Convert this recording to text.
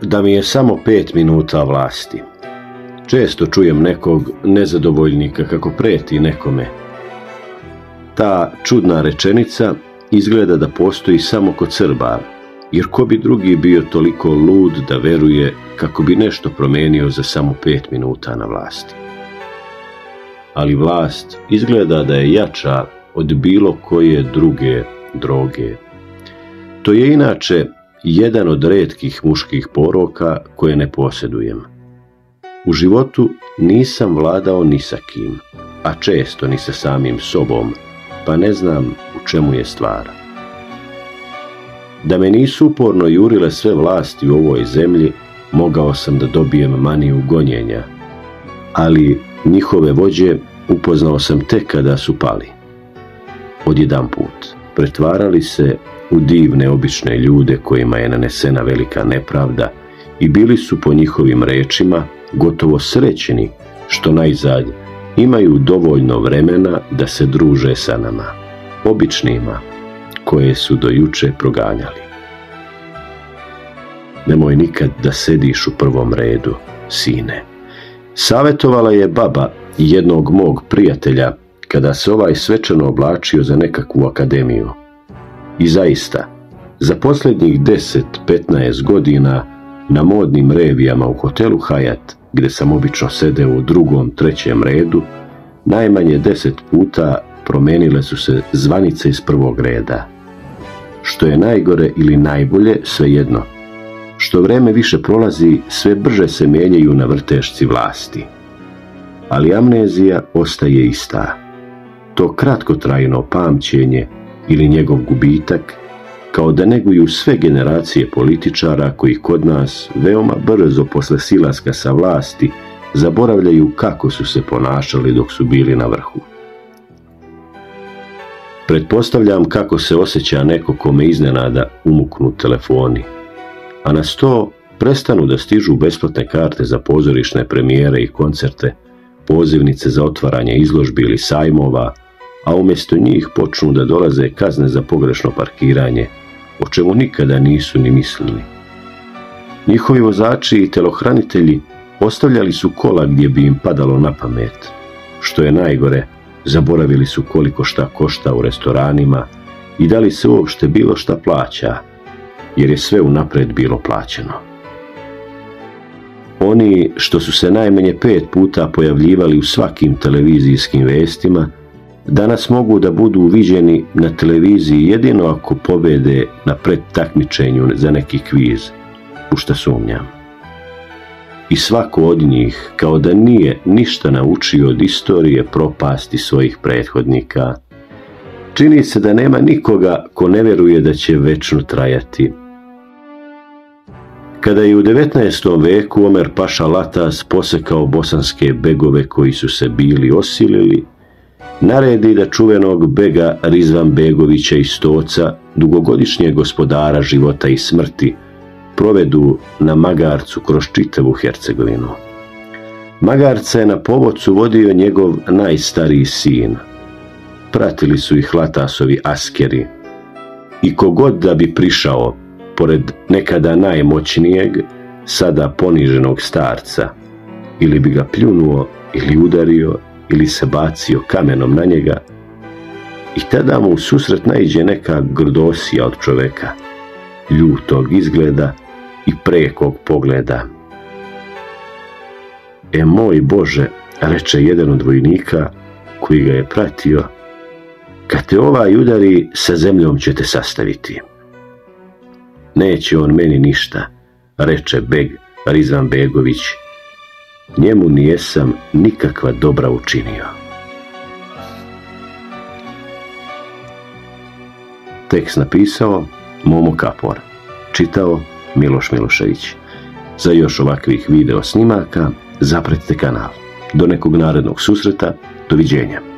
da mi je samo 5 minuta vlasti. Često čujem nekog nezadovoljnika kako preti nekome. Ta čudna rečenica izgleda da postoji samo kod Srba, jer ko bi drugi bio toliko lud da veruje kako bi nešto promenio za samo 5 minuta na vlasti. Ali vlast izgleda da je jača od bilo koje druge droge. To je inače jedan od retkih muških poroka koje ne posjedujem. U životu nisam vladao ni sa kim, a često ni sa samim sobom, pa ne znam u čemu je stvar. Da me nisu uporno jurile sve vlasti u ovoj zemlji, mogao sam da dobijem maniju gonjenja, ali njihove vođe upoznao sam tek kada su pali. Odjedanput pretvarali se u divne obične ljude kojima je nanesena velika nepravda i bili su po njihovim rečima gotovo srećni što najzad imaju dovoljno vremena da se druže sa nama, običnima, koje su do juče proganjali. Nemoj nikad da sediš u prvom redu, sine. Savjetovala je baba jednog mog prijatelja kada se ovaj svečano oblačio za nekakvu akademiju. I zaista, za posljednjih 10-15 godina na modnim revijama u hotelu Hyatt, gdje sam obično sedeo u 2., 3. redu, najmanje 10 puta promenile su se zvanice iz 1. reda. Što je najgore ili najbolje, svejedno. Što vreme više prolazi, sve brže se mijenjaju na vrtešci vlasti. Ali amnezija ostaje ista. To kratkotrajno pamćenje ili njegov gubitak, kao da neguju sve generacije političara koji kod nas veoma brzo posle silaska sa vlasti zaboravljaju kako su se ponašali dok su bili na vrhu. Pretpostavljam kako se osjeća neko kome iznenada umuknu telefoni, a na sto prestanu da stižu besplatne karte za pozorišne premijere i koncerte, pozivnice za otvaranje izložbi ili sajmova, a umjesto njih počnu da dolaze kazne za pogrešno parkiranje, o čemu nikada nisu ni mislili. Njihovi vozači i telohranitelji ostavljali su kola gdje bi im padalo na pamet. Što je najgore, zaboravili su koliko šta košta u restoranima i da li se uopšte bilo šta plaća, jer je sve unapred bilo plaćeno. Oni što su se najmanje 5 puta pojavljivali u svakim televizijskim vestima, danas mogu da budu viđeni na televiziji jedino ako pobede na predtakmičenju za neki kviz, u šta sumnjam. I svako od njih, kao da nije ništa naučio od istorije propasti svojih prethodnika. Čini se da nema nikoga ko ne vjeruje da će večno trajati. Kada je u 19. veku Omer Paša Latas posekao bosanske begove koji su se bili osilili, naredi da čuvenog bega Rizvan Begovića iz Stoca, dugogodišnjeg gospodara života i smrti, provedu na magarcu kroz čitavu Hercegovinu. Magarca je na povodcu vodio njegov najstariji sin. Pratili su ih Latasovi askeri i kogod da bi prišao pored nekada najmoćnijeg, sada poniženog starca, ili bi ga pljunuo ili udario ili se bacio kamenom na njega, i tada mu u susret naiđe neka grdosija od čoveka, ljutog izgleda i prekog pogleda. E moj Bože, reče jedan od vojnika koji ga je pratio, kad te ovaj udari, sa zemljom će te sastaviti. Neće on meni ništa, reče beg Rizvan Begović, njemu nijesam nikakva dobra učinio. Tekst napisao Momo Kapor, čitao Miloš Milošević. Za još ovakvih video snimaka zapratite kanal. Do nekog narednog susreta, doviđenja.